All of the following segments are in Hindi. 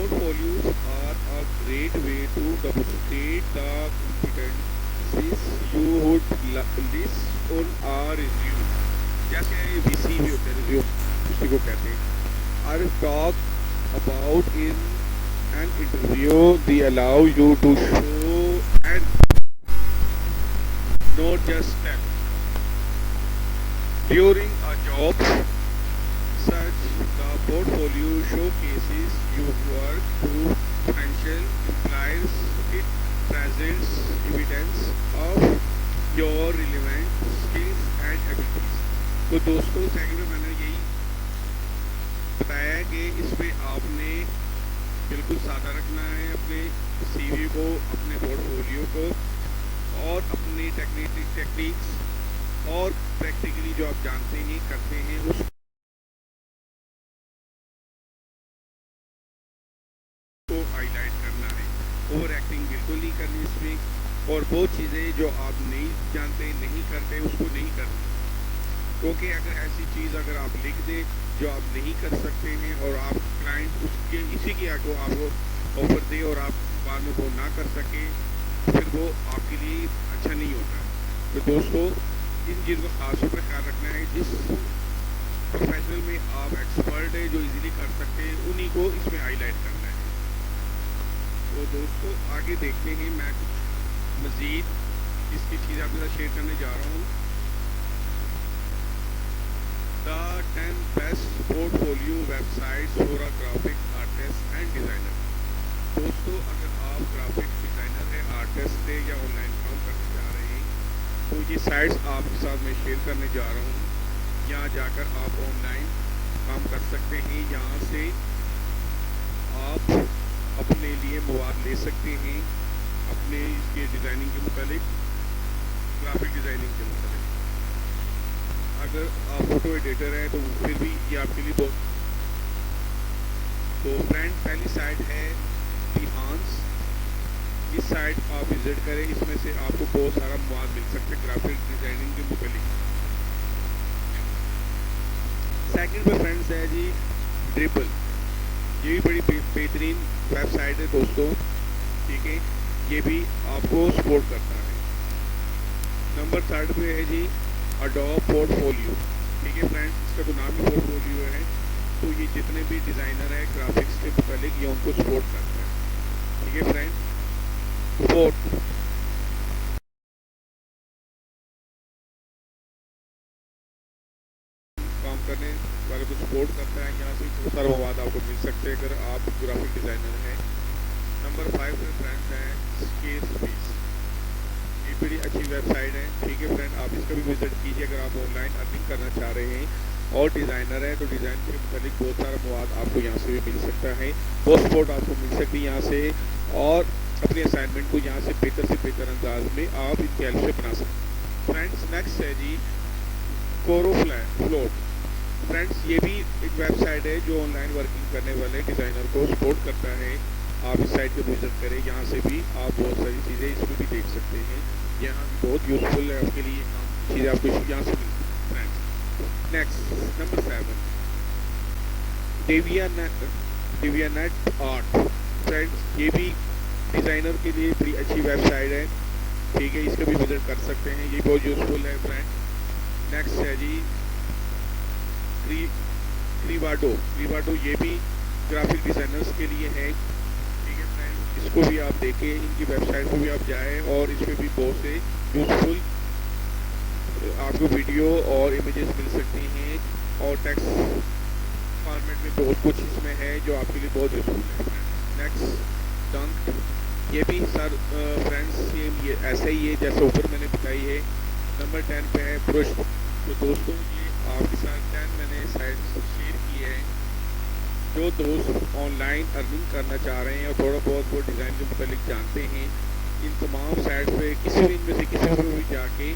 Portfolios are a great way to demonstrate the competencies you would list on a resume. जैसे VCV होते हैं, resume उसी को कहते हैं। Are talk about in an interview, they allow you to show and not just tell. During a job search, the portfolio showcases your work to potential employers. It presents evidence of your relevant skills and abilities. तो दोस्तों सेकंड में मैंने यही बताया कि इसमें आपने बिल्कुल सादा रखना है अपने सीवी को, अपने पोर्टफोलियो को और अपने टेक्निक्स और प्रैक्टिकली जो आप जानते हैं करते हैं उसको हाईलाइट करना है। ओवर एक्टिंग बिल्कुल नहीं करनी इसमें, और वो चीज़ें जो आप नहीं जानते नहीं करते उसको नहीं करनी, क्योंकि अगर ऐसी चीज़ अगर आप लिख दें जो आप नहीं कर सकते हैं और आप क्लाइंट उसके इसी के आगे आपको ऑफर दे और आप बाद में वो ना कर सके, फिर वो आपके लिए अच्छा नहीं होता। तो दोस्तों इन चीज़ को खास तौर पर ख्याल रखना है। जिस प्रोफेशनल में आप एक्सपर्ट है, जो इजीली कर सकते हैं, उन्हीं को इसमें हाईलाइट करना है। तो दोस्तों आगे देखते हैं, मैं कुछ मज़ीद इसकी चीज़ आपके साथ शेयर करने जा रहा हूँ। The 10 best portfolio websites for a graphic artist and designer. दोस्तों अगर आप ग्राफिक डिज़ाइनर है, आर्टिस्ट है या ऑनलाइन काम करने जा रहे हैं, तो ये साइट्स आपके साथ मैं शेयर करने जा रहा हूँ। यहाँ जाकर आप ऑनलाइन काम कर सकते हैं। यहाँ से आप अपने लिए मवाद ले सकते हैं अपने इसके डिज़ाइनिंग के मुतालिक, ग्राफिक डिज़ाइनिंग के मुतालिक। अगर आप फोटो एडिटर हैं तो फिर भी ये आपके लिए बहुत। तो फ्रेंड पहली साइट है बिहांस। इस साइट आप विजिट करें, इसमें से आपको बहुत सारा मवाद मिल सकता है ग्राफिक डिज़ाइनिंग के मुतालिक। सेकंड पे फ्रेंड्स है जी ड्रिबल। ये भी बड़ी बेहतरीन वेबसाइट है दोस्तों, ठीक है, ये भी आपको सपोर्ट करता है। नंबर थर्ड पे है जी अडोब पोर्टफोलियो, ठीक है फ्रेंड्स, इसका तो नाम ही पोर्टफोलियो है। तो ये जितने भी डिज़ाइनर है ग्राफिक्स के मुतालिक ये उनको सपोर्ट करता है, ठीक है फ्रेंड। फोर्थ काम करने वाले को सपोर्ट करता है। यहाँ से बहुत सारा मवाद आपको मिल सकते हैं अगर आप ग्राफिक डिज़ाइनर हैं। नंबर 5 पे फ्रेंड्स है स्केयरस्पेस। ये बड़ी अच्छी वेबसाइट है, ठीक है फ्रेंड, आप इसका भी विजिट कीजिए अगर आप ऑनलाइन अर्निंग करना चाह रहे हैं और डिज़ाइनर है तो डिज़ाइन के मुतालिक बहुत सारा मवाद आपको यहाँ से भी मिल सकता है। बहुत सपोर्ट आपको मिल सकती है यहाँ से, और अपने असाइनमेंट को यहाँ से बेहतर अंदाज में आप इनकी हेल्प से बना सकते हैं। फ्रेंड्स नेक्स्ट है जी कोरो फ्लोट। फ्रेंड्स ये भी एक वेबसाइट है जो ऑनलाइन वर्किंग करने वाले डिज़ाइनर को सपोर्ट करता है। आप इस साइट को विजिट करें, यहाँ से भी आप बहुत सारी चीज़ें इसमें भी देख सकते हैं। यहाँ बहुत यूज़फुल है आपके लिए, चीज़ें आपको यहाँ से मिलती हैं friends. Next number 7 deviant art. Friends ये भी डिज़ाइनर के लिए बड़ी अच्छी वेबसाइट है, ठीक है, इसका भी विजिट कर सकते हैं, ये बहुत यूज़फुल है फ्रेंड। नेक्स्ट है जी क्रीवाडो। ये भी ग्राफिक डिज़ाइनर्स के लिए है, ठीक है फ्रेंड, इसको भी आप देखें, इनकी वेबसाइट पर भी आप जाएं और इसमें भी बहुत से यूज़फुल आपको वीडियो और इमेजेस मिल सकती हैं और टेक्स्ट फॉर्मेट में बहुत कुछ इसमें है जो आपके लिए बहुत यूज़फुल है। नेक्स्ट डंक। ये भी सर फ्रेंड्स सेम ये ऐसा ही है जैसे ऊपर मैंने बताई है। नंबर 10 पे है ब्रश। तो दोस्तों ये आपके साथ 10 मैंने साइट्स शेयर की है जो दोस्त ऑनलाइन अर्निंग करना चाह रहे हैं और थोड़ा बहुत वो डिज़ाइन के मुतालिक जानते हैं। इन तमाम साइट्स पे किसी भी इनमें से किसी में भी जाके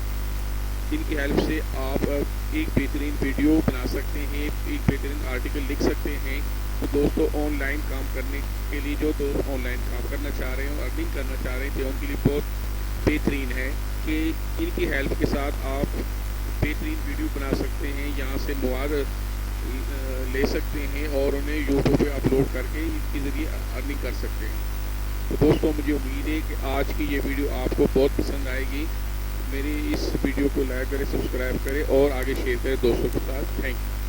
इनकी हेल्प से आप एक बेहतरीन वीडियो बना सकते हैं, एक बेहतरीन आर्टिकल लिख सकते हैं। तो दोस्तों ऑनलाइन काम करने के लिए जो दोस्त ऑनलाइन काम करना चाह रहे हैं और अर्निंग करना चाह रहे थे उनके लिए बहुत बेहतरीन है कि इनकी हेल्प के साथ आप बेहतरीन वीडियो बना सकते हैं। यहाँ से मवाद ले सकते हैं और उन्हें यूट्यूब पे अपलोड करके इसके ज़रिए अर्निंग कर सकते हैं। तो दोस्तों मुझे उम्मीद है कि आज की ये वीडियो आपको बहुत पसंद आएगी। मेरी इस वीडियो को लाइक करें, सब्सक्राइब करें और आगे शेयर करें दोस्तों के साथ। Thank you.